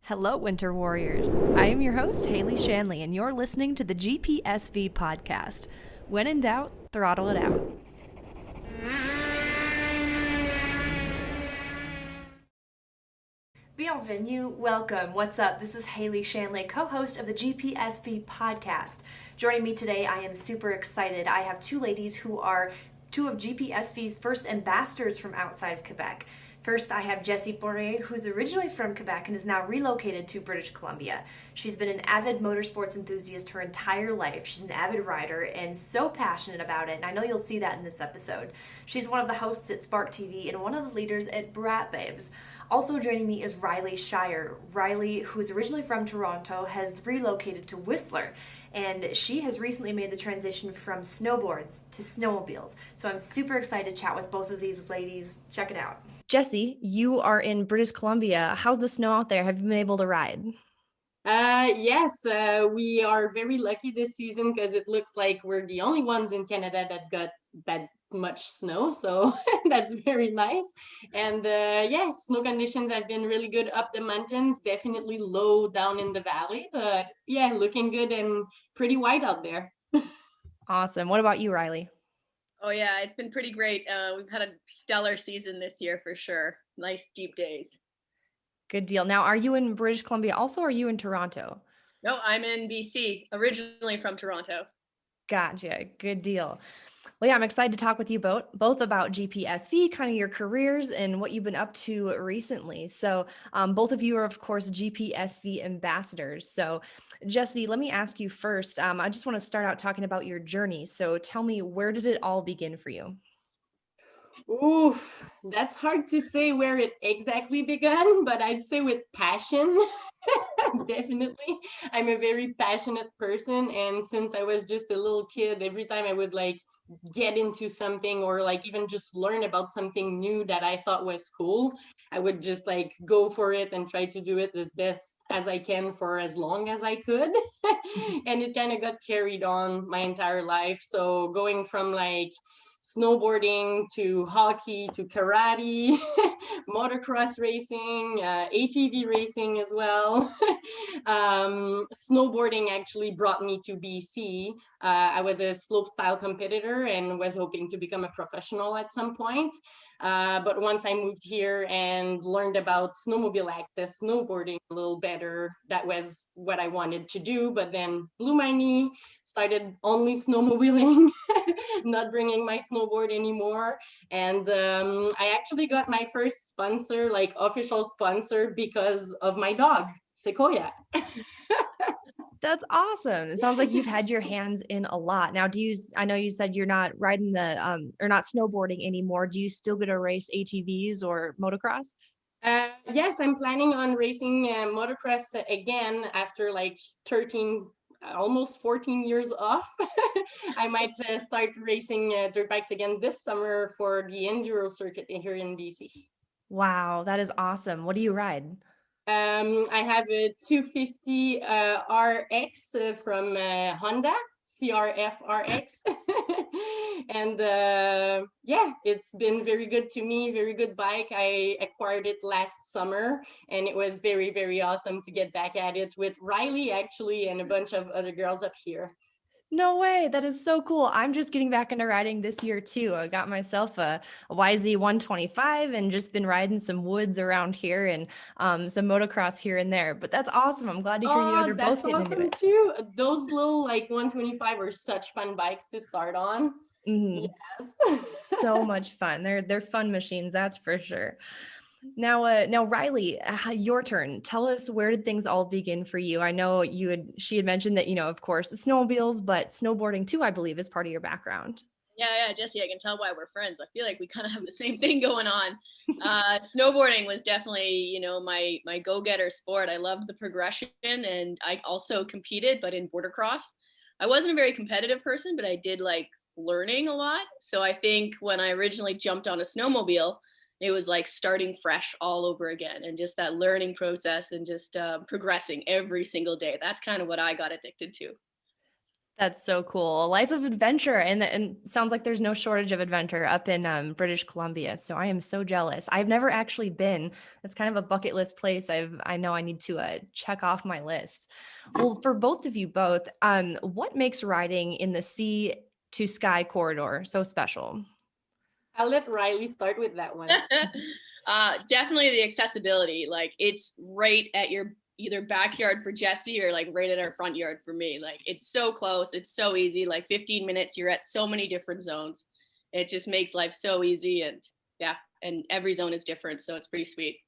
Hello, Winter Warriors. I am your host, Haley Shanley, and you're listening to the GPSV podcast. When in doubt, throttle it out. Bienvenue, welcome. What's up? This is Hayley Shanley, co-host of the GPSV podcast. Joining me today, I am super excited. I have two ladies who are two of GPSV's first ambassadors from outside of Quebec. First, I have Jessy Poirier, who's originally from Quebec and is now relocated to British Columbia. She's been an avid motorsports enthusiast her entire life. She's an avid rider and so passionate about it, and I know you'll see that in this episode. She's one of the hosts at Spark TV and one of the leaders at Braap Babes. Also joining me is Shier. Riley, who is originally from Toronto, has relocated to Whistler, and she has recently made the transition from snowboards to snowmobiles. So I'm super excited to chat with both of these ladies. Check it out. Jessy, you are in British Columbia. How's the snow out there? Have you been able to ride? Yes, we are very lucky this season because it looks like we're the only ones in Canada that got that much snow, so that's very nice. And yeah, snow conditions have been really good up the mountains, definitely low down in the valley, but yeah, looking good and pretty white out there. Awesome. What about you, Riley? Oh yeah, it's been pretty great. We've had a stellar season this year for sure. Nice deep days. Good deal. Now, are you in British Columbia also, or are you in Toronto? No, I'm in BC, originally from Toronto. Gotcha. Good deal. Well, yeah, I'm excited to talk with you both about GPSV, kind of your careers and what you've been up to recently. So both of you are, of course, GPSV ambassadors. So Jessy, let me ask you first. I just want to start out talking about your journey. So tell me, where did it all begin for you? Oof, that's hard to say where it exactly began, but I'd say with passion. Definitely. I'm a very passionate person, and since I was just a little kid, every time I would like get into something or like even just learn about something new that I thought was cool, I would just like go for it and try to do it as best as I can for as long as I could. And it kind of got carried on my entire life. So going from like snowboarding to hockey to karate, motocross racing, ATV racing as well. Snowboarding actually brought me to BC. I was a slopestyle competitor and was hoping to become a professional at some point. But once I moved here and learned about snowmobile access, snowboarding a little better, that was what I wanted to do. But then blew my knee, started only snowmobiling, not bringing my snowboard anymore. And I actually got my first sponsor, like official sponsor, because of my dog, Sequoia. That's awesome. It sounds like you've had your hands in a lot. Now, I know you said you're not riding or not snowboarding anymore. Do you still get to race ATVs or motocross? Yes, I'm planning on racing motocross again after like 13, almost 14 years off. I might start racing dirt bikes again this summer for the enduro circuit here in BC. Wow, that is awesome. What do you ride? I have a 250 RX from Honda, CRF RX. And yeah, it's been very good to me, very good bike. I acquired it last summer, and it was very, very awesome to get back at it with Riley, actually, and a bunch of other girls up here. No way. That is so cool. I'm just getting back into riding this year too. I got myself a YZ 125 and just been riding some woods around here and some motocross here and there. But that's awesome. I'm glad to hear you guys Oh, are both that's getting into awesome it. too. Those little like 125 are such fun bikes to start on. Mhm. Yes. So much fun. They're fun machines, that's for sure. Now, Riley, your turn. Tell us, where did things all begin for you? I know she had mentioned that, of course, snowmobiles, but snowboarding too, I believe, is part of your background. Yeah, Jessy, I can tell why we're friends. I feel like we kind of have the same thing going on. Snowboarding was definitely, my go-getter sport. I loved the progression, and I also competed, but in border cross. I wasn't a very competitive person, but I did like learning a lot. So I think when I originally jumped on a snowmobile, it was like starting fresh all over again, and just that learning process and just progressing every single day. That's kind of what I got addicted to. That's so cool. A life of adventure. And it sounds like there's no shortage of adventure up in British Columbia. So I am so jealous. I've never actually been. It's kind of a bucket list place. I know I need to check off my list. Well, for both of you both, what makes riding in the sea to sky corridor so special? I'll let Riley start with that one. Definitely the accessibility. Like it's right at your either backyard for Jessy or like right at our front yard for me. Like it's so close, it's so easy. Like 15 minutes, you're at so many different zones. It just makes life so easy, and yeah, and every zone is different, so it's pretty sweet.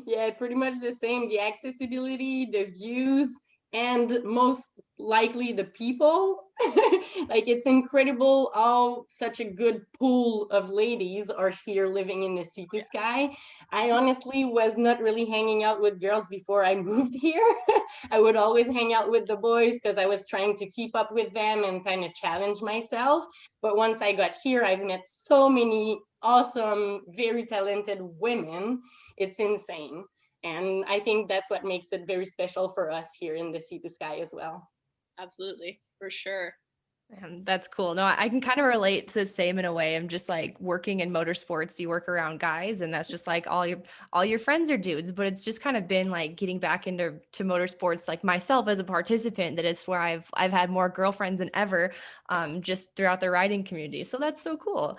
Yeah, pretty much the same. The accessibility, the views, and most likely the people. Like it's incredible how such a good pool of ladies are here living in the sea to sky. I honestly was not really hanging out with girls before I moved here. I would always hang out with the boys because I was trying to keep up with them and kind of challenge myself. But once I got here, I've met so many awesome, very talented women. It's insane. And I think that's what makes it very special for us here in the Sea to Sky as well. Absolutely, for sure. That's cool. No, I can kind of relate to the same in a way. I'm just like working in motorsports, you work around guys, and that's just like all your friends are dudes. But it's just kind of been like getting back into motorsports, like myself as a participant, that is where I've had more girlfriends than ever, just throughout the riding community. So that's so cool.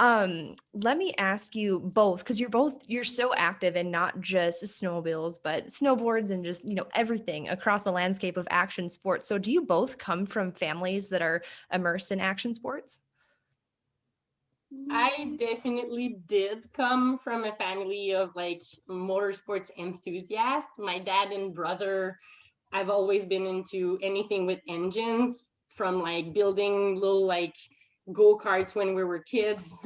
Let me ask you both, because you're so active in not just snowmobiles, but snowboards and just, everything across the landscape of action sports. So do you both come from families that are immersed in action sports? I definitely did come from a family of like motorsports enthusiasts. My dad and brother, I've always been into anything with engines, from like building little like go-karts when we were kids,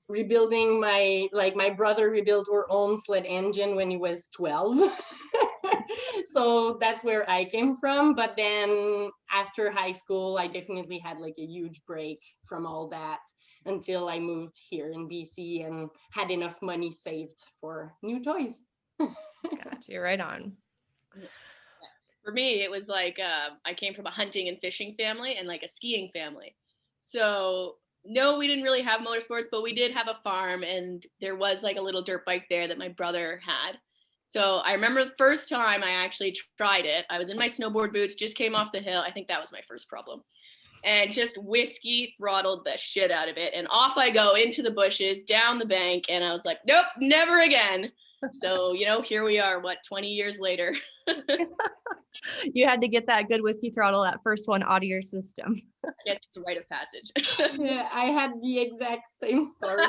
rebuilding my brother rebuilt our own sled engine when he was 12. So that's where I came from. But then after high school, I definitely had like a huge break from all that until I moved here in BC and had enough money saved for new toys. Gotcha, you're right on. For me, it was like I came from a hunting and fishing family and like a skiing family. So no, we didn't really have motorsports, but we did have a farm, and there was like a little dirt bike there that my brother had. So I remember the first time I actually tried it, I was in my snowboard boots, just came off the hill. I think that was my first problem. And just whiskey throttled the shit out of it. And off I go into the bushes, down the bank. And I was like, nope, never again. So, here we are, 20 years later. You had to get that good whiskey throttle, that first one, out of your system. Yes, it's a rite of passage. Yeah, I had the exact same story.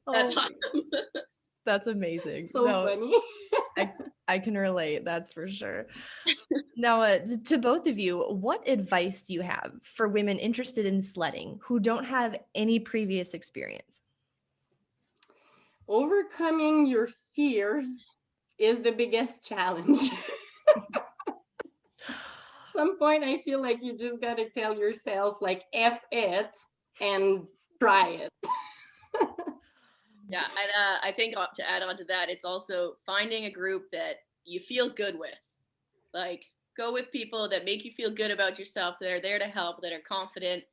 That's awesome. That's amazing. So funny. I can relate, that's for sure. Now, to both of you, what advice do you have for women interested in sledding who don't have any previous experience? Overcoming your fears is the biggest challenge. Some point I feel like you just got to tell yourself like F it and try it. Yeah, and I think to add on to that, it's also finding a group that you feel good with. Like, go with people that make you feel good about yourself, that are there to help, that are confident,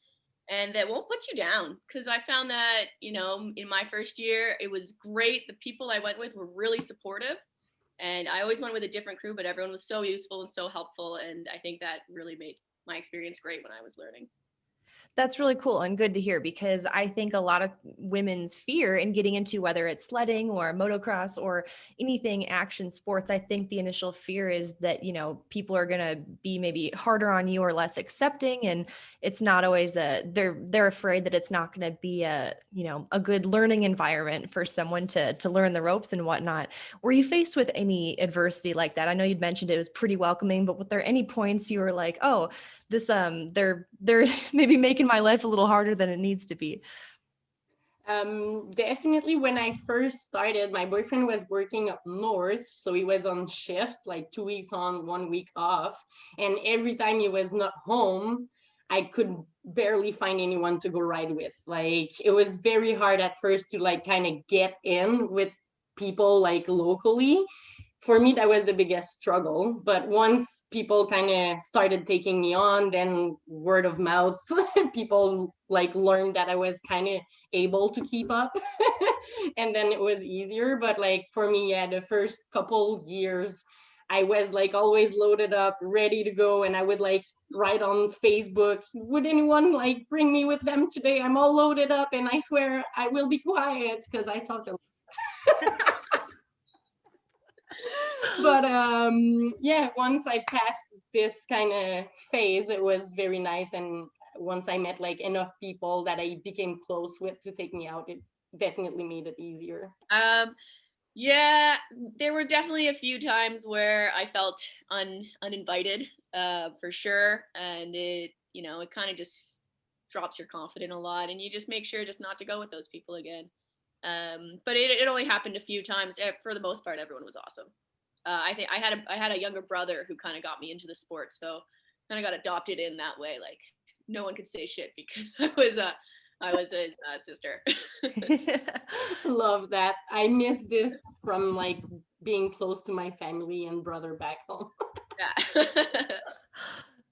and that won't put you down. Because I found that, in my first year, it was great. The people I went with were really supportive. And I always went with a different crew, but everyone was so useful and so helpful. And I think that really made my experience great when I was learning. That's really cool and good to hear, because I think a lot of women's fear in getting into whether it's sledding or motocross or anything action sports, I think the initial fear is that, people are going to be maybe harder on you or less accepting. And it's not always they're afraid that it's not going to be a good learning environment for someone to learn the ropes and whatnot. Were you faced with any adversity like that? I know you'd mentioned it was pretty welcoming, but were there any points you were like, oh, this they're maybe making my life a little harder than it needs to be? Definitely when I first started, my boyfriend was working up north, so he was on shifts, like 2 weeks on, 1 week off, and every time he was not home, I could barely find anyone to go ride with. Like, it was very hard at first to like kind of get in with people like locally. for me, that was the biggest struggle. But once people kind of started taking me on, then word of mouth, people like learned that I was kind of able to keep up. And then it was easier. But like for me, yeah, the first couple years, I was like always loaded up, ready to go. And I would like write on Facebook, would anyone like bring me with them today? I'm all loaded up and I swear I will be quiet because I talk a lot. But yeah, once I passed this kind of phase, it was very nice. And once I met like enough people that I became close with to take me out, it definitely made it easier. Yeah, there were definitely a few times where I felt uninvited, for sure, and it kind of just drops your confidence a lot, and you just make sure just not to go with those people again. But it only happened a few times. For the most part, everyone was awesome. I think I had a younger brother who kind of got me into the sport, so kind of got adopted in that way. Like no one could say shit because I was his sister. Love that. I miss this from like being close to my family and brother back home. Yeah.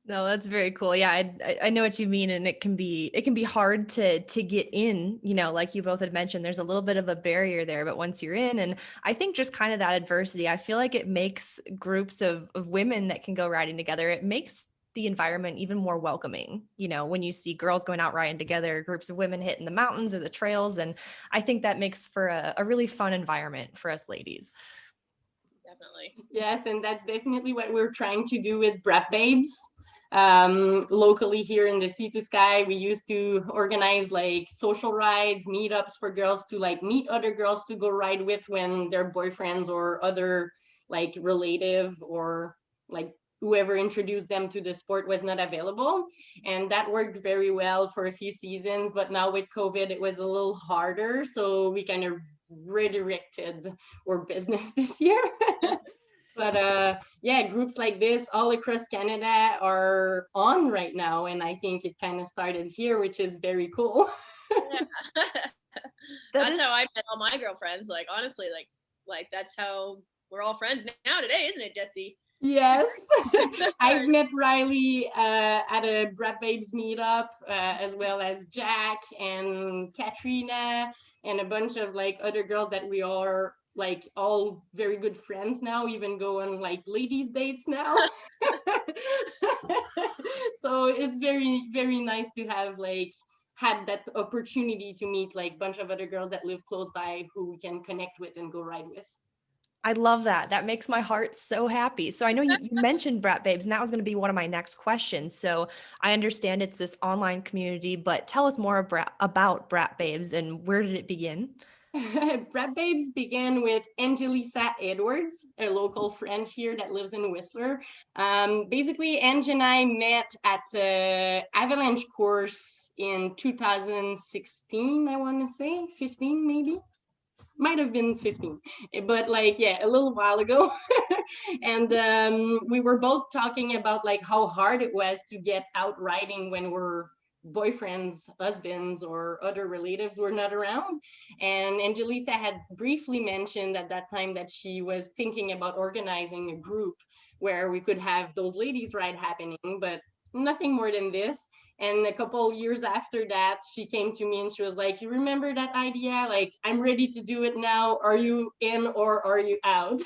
No, that's very cool. Yeah, I know what you mean, and it can be hard to get in. Like you both had mentioned, there's a little bit of a barrier there, but once you're in, and I think just kind of that adversity, I feel like it makes groups of women that can go riding together. It makes the environment even more welcoming. When you see girls going out riding together, groups of women hitting the mountains or the trails, and I think that makes for a really fun environment for us ladies. Definitely. Yes, and that's definitely what we're trying to do with Braap Babes. Locally here in the Sea to Sky, we used to organize like social rides, meetups for girls to like meet other girls to go ride with when their boyfriends or other like relative or like whoever introduced them to the sport was not available. And that worked very well for a few seasons, but now with COVID, it was a little harder. So we kind of redirected our business this year. But yeah, groups like this all across Canada are on right now. And I think it kind of started here, which is very cool. Yeah. That's how I met all my girlfriends. Like, honestly, like that's how we're all friends now today, isn't it, Jessy? Yes. I've met Riley at a Braap Babes meetup, as well as Jack and Katrina and a bunch of like other girls that we are like all very good friends now, even go on like ladies dates now. So it's very, very nice to have like had that opportunity to meet like a bunch of other girls that live close by who we can connect with and go ride with. I love that. That makes my heart so happy. So I know you mentioned Braap Babes, and that was going to be one of my next questions. So I understand it's this online community, but tell us more about Braap Babes and where did it begin? Braap Babes began with Angelisa Edwards, a local friend here that lives in Whistler. Basically, Angie and I met at an avalanche course in 2016, I want to say, 15 maybe. Might have been 15, but like, yeah, a little while ago. And we were both talking about like how hard it was to get out riding when we're boyfriends, husbands, or other relatives were not around. And Angelisa had briefly mentioned at that time that she was thinking about organizing a group where we could have those ladies ride happening, but nothing more than this. And a couple years after that, she came to me and she was like, you remember that idea? Like, I'm ready to do it now. Are you in or are you out?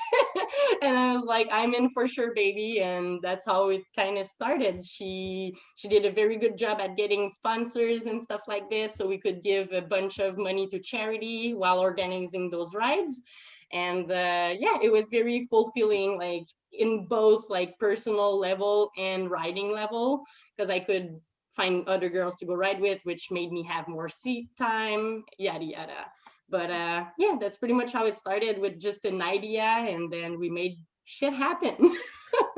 And I was like, I'm in for sure, baby. And that's how it kind of started. She did a very good job at getting sponsors and stuff like this, so we could give a bunch of money to charity while organizing those rides. And yeah, it was very fulfilling, like in both like personal level and riding level, because I could find other girls to go ride with, which made me have more seat time, yada yada. But yeah, that's pretty much how it started, with just an idea, and then we made shit happen.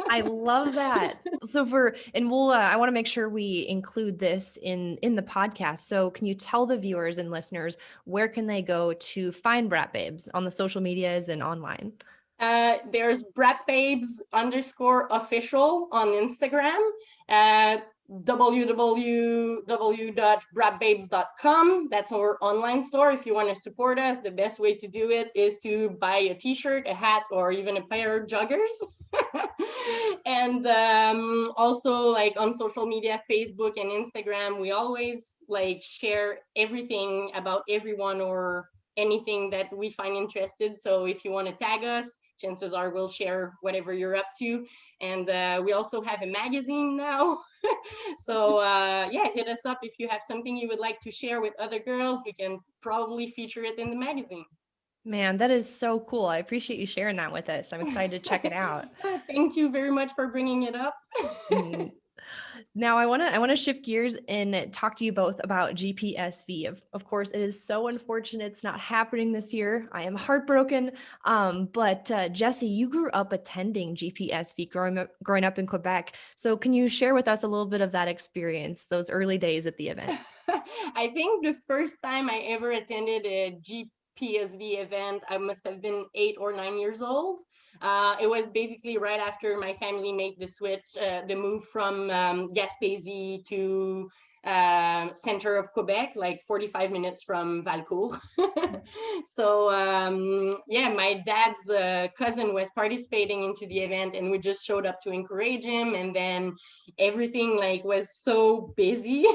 I love that. So we'll I want to make sure we include this in the podcast. So can you tell the viewers and listeners where can they go to find Braap Babes on the social medias and online? There's Braap Babes _official on Instagram. www.braapbabes.com. That's our online store. If you want to support us, the best way to do it is to buy a t-shirt, a hat, or even a pair of joggers. And also, like, on social media, Facebook and Instagram, we always like share everything about everyone or anything that we find interested. So if you want to tag us, chances are we'll share whatever you're up to. And we also have a magazine now. So yeah, hit us up if you have something you would like to share with other girls. We can probably feature it in the magazine. Man, that is so cool. I appreciate you sharing that with us. I'm excited to check it out. Thank you very much for bringing it up. Now I want to shift gears and talk to you both about GPSV. Of course, it is so unfortunate it's not happening this year. I am heartbroken. But Jessy, you grew up attending GPSV growing up in Quebec. So can you share with us a little bit of that experience, those early days at the event? I think the first time I ever attended a GPSV event, I must have been 8 or 9 years old. It was basically right after my family made the switch, the move from Gaspésie to center of Quebec, like 45 minutes from Valcourt. So yeah, my dad's cousin was participating into the event, and we just showed up to encourage him, and then everything like was so busy.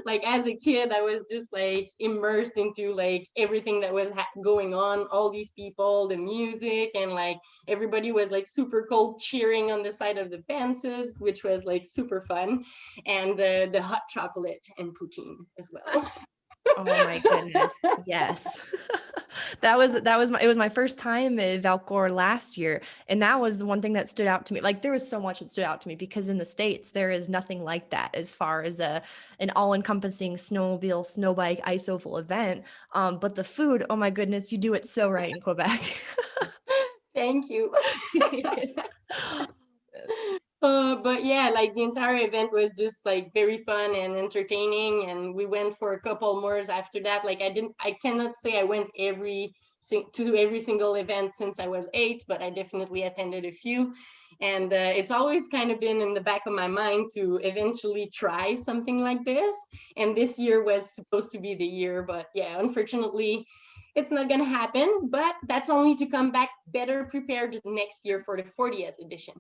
Like as a kid, I was just like immersed into like everything that was going on, all these people, the music, and like everybody was like super cold cheering on the side of the fences, which was like super fun. And the hot chocolate and poutine as well. Oh my goodness. Yes. It was my first time at Valcourt last year. And that was the one thing that stood out to me. Like there was so much that stood out to me because in the States, there is nothing like that as far as an all-encompassing snowmobile, snow bike, ice oval event. But the food, oh my goodness, you do it so right in Quebec. Thank you. But yeah, like the entire event was just like very fun and entertaining, and we went for a couple more after that. Like I cannot say I went to every single event since I was 8, but I definitely attended a few. And it's always kind of been in the back of my mind to eventually try something like this. And this year was supposed to be the year, but yeah, unfortunately, it's not going to happen. But that's only to come back better prepared next year for the 40th edition.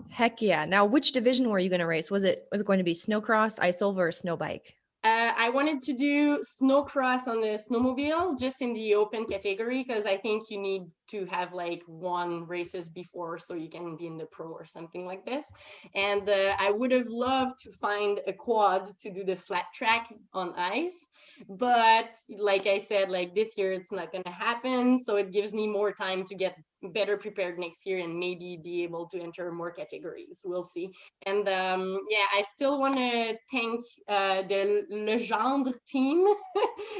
Heck yeah. Now, which division were you going to race? Was it going to be snowcross, ice oval, or snow bike? I wanted to do snowcross on the snowmobile, just in the open category, because I think you need to have like 1 races before so you can be in the pro or something like this. And I would have loved to find a quad to do the flat track on ice, but like I said, like this year it's not going to happen, so it gives me more time to get better prepared next year and maybe be able to enter more categories. We'll see. And yeah, I still want to thank the Legendre team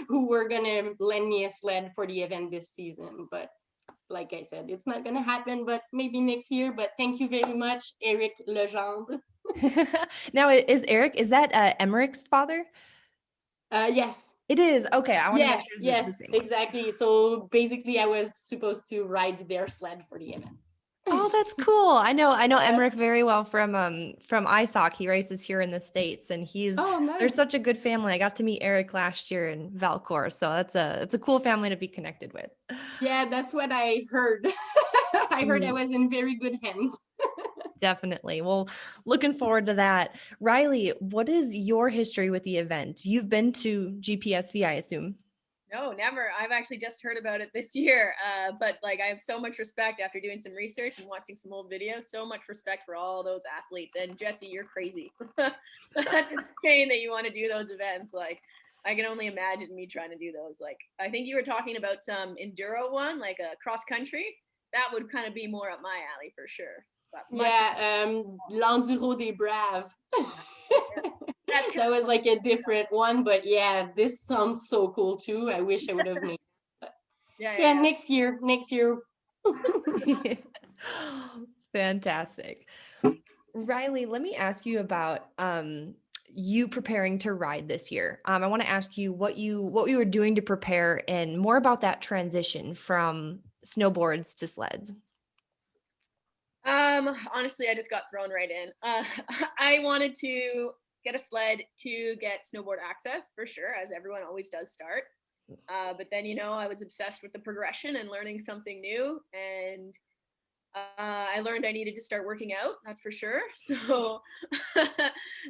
who were gonna lend me a sled for the event this season, but like I said, it's not gonna happen, but maybe next year. But thank you very much, Eric Legendre. Now, is that Emmerich's father? Yes. It is. Okay. I want to make sure yes, exactly. So basically I was supposed to ride their sled for the event. Oh, that's cool. I know yes. Emmerich very well from ISOC. He races here in the States, and nice. They're such a good family. I got to meet Eric last year in Valcourt, so it's a cool family to be connected with. Yeah, that's what I heard. I heard I was in very good hands. Definitely. Well, looking forward to that. Riley, what is your history with the event? You've been to GPSV, I assume. No, never. I've actually just heard about it this year. But like, I have so much respect after doing some research and watching some old videos. So much respect for all those athletes. And Jessy, you're crazy. That's insane that you want to do those events. Like, I can only imagine me trying to do those. Like, I think you were talking about some enduro one, like a cross country. That would kind of be more up my alley for sure. L'Enduro des Braves. That was like a different one, but yeah, this sounds so cool too. I wish I would have made it. Yeah, next year. Fantastic. Riley, let me ask you about you preparing to ride this year. I want to ask you what you were doing to prepare and more about that transition from snowboards to sleds. Honestly, I just got thrown right in. I wanted to get a sled to get snowboard access for sure, as everyone always does start. But then, I was obsessed with the progression and learning something new. And I learned I needed to start working out, that's for sure. So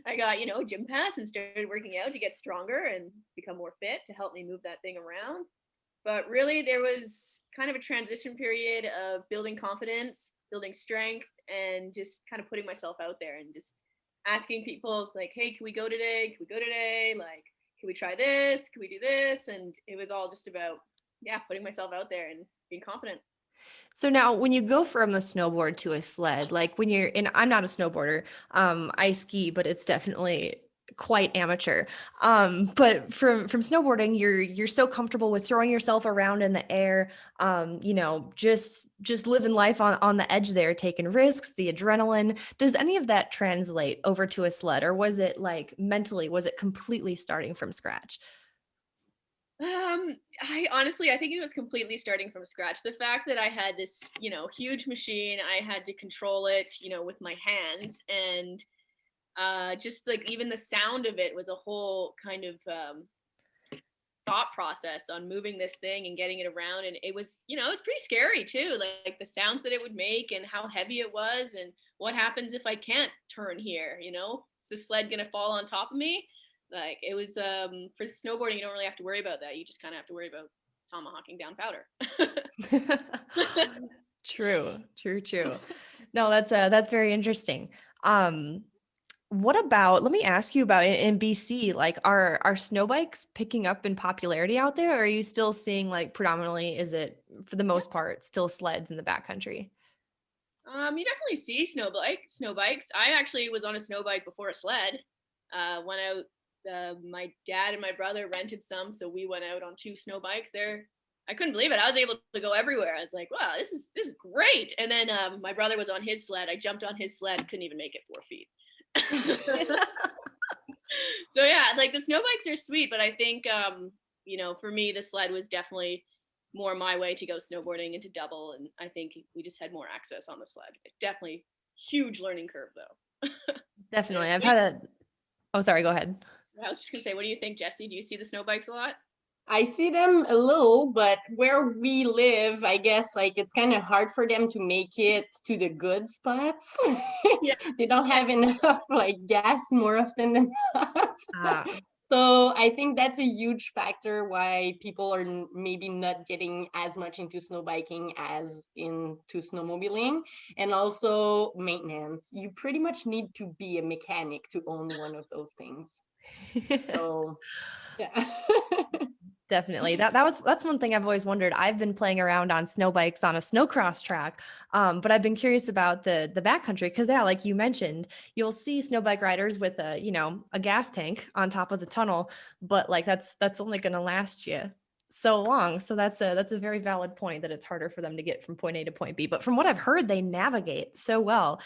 I got, gym pass and started working out to get stronger and become more fit to help me move that thing around. But really, there was kind of a transition period of building confidence, building strength, and just kind of putting myself out there and just asking people like, hey, can we go today? Can we go today? Like, can we try this? Can we do this? And it was all just about, putting myself out there and being confident. So now when you go from the snowboard to a sled, like when you're and I'm not a snowboarder, I ski, but it's definitely quite amateur. But from snowboarding, you're so comfortable with throwing yourself around in the air, just living life on the edge there, taking risks, the adrenaline. Does any of that translate over to a sled, or was it like mentally, was it completely starting from scratch? I think it was completely starting from scratch. The fact that I had this, huge machine, I had to control it, with my hands, and just like even the sound of it was a whole kind of thought process on moving this thing and getting it around. And it was, it was pretty scary too, like the sounds that it would make and how heavy it was, and what happens if I can't turn here, is the sled gonna fall on top of me? Like it was for snowboarding, you don't really have to worry about that. You just kind of have to worry about tomahawking down powder. True. No, that's very interesting. What about, let me ask you about in BC, like are snow bikes picking up in popularity out there? Or are you still seeing like predominantly, is it for the most part still sleds in the backcountry? You definitely see snow bikes. I actually was on a snow bike before a sled. Went out. My dad and my brother rented some, so we went out on 2 snow bikes there. I couldn't believe it. I was able to go everywhere. I was like, wow, this is great. And then my brother was on his sled. I jumped on his sled, couldn't even make it 4 feet. So yeah, like the snow bikes are sweet, but I think for me the sled was definitely more my way to go snowboarding and to double, and I think we just had more access on the sled. Definitely huge learning curve though. Definitely. I've had a, oh, sorry, go ahead. I was just gonna say, what do you think, Jesse? Do you see the snow bikes a lot? I see them a little, but where we live, I guess like it's kind of hard for them to make it to the good spots. Yeah. They don't have enough like gas more often than not. Ah. So I think that's a huge factor why people are maybe not getting as much into snow biking as into snowmobiling. And also maintenance. You pretty much need to be a mechanic to own one of those things. So yeah. Definitely. That's one thing I've always wondered. I've been playing around on snow bikes on a snowcross track. But I've been curious about the backcountry because yeah, like you mentioned, you'll see snow bike riders with a gas tank on top of the tunnel, but like that's only gonna last you so long. So that's a very valid point that it's harder for them to get from point A to point B. But from what I've heard, they navigate so well.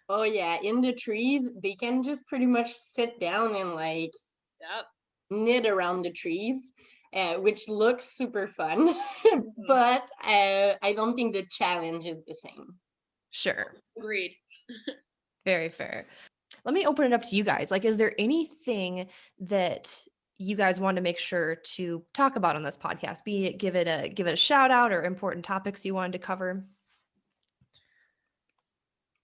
Oh yeah, in the trees, they can just pretty much sit down and like knit around the trees. Which looks super fun, but I don't think the challenge is the same. Sure. Agreed. Very fair. Let me open it up to you guys. Like, is there anything that you guys want to make sure to talk about on this podcast? Be it give it a shout out or important topics you wanted to cover?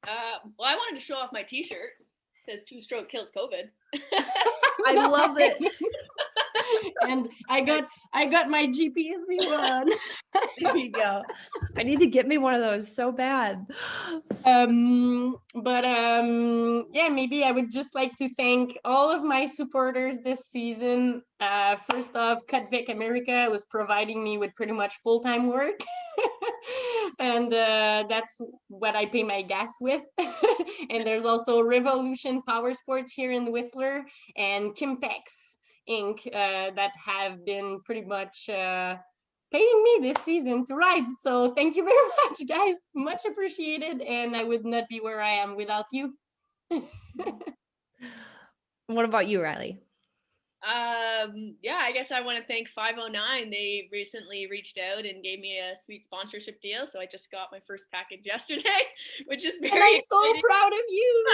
Well, I wanted to show off my t-shirt. It says 2-stroke kills COVID. I love it. And I got my GPSV one. There you go. I need to get me one of those so bad. Yeah, maybe I would just like to thank all of my supporters this season. First off, qu'elle America was providing me with pretty much full-time work. And that's what I pay my gas with. And there's also Revolution Power Sports here in Whistler and Kimpex Inc. That have been pretty much paying me this season to ride. So thank you very much, guys. Much appreciated. And I would not be where I am without you. What about you, Riley? Yeah, I guess I want to thank 509. They recently reached out and gave me a sweet sponsorship deal. So I just got my first package yesterday, which is very And I'm exciting. so proud of you.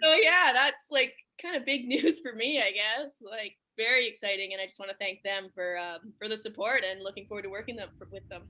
So yeah, that's like kind of big news for me, I guess. Like very exciting, and I just want to thank them for the support and looking forward to working with them.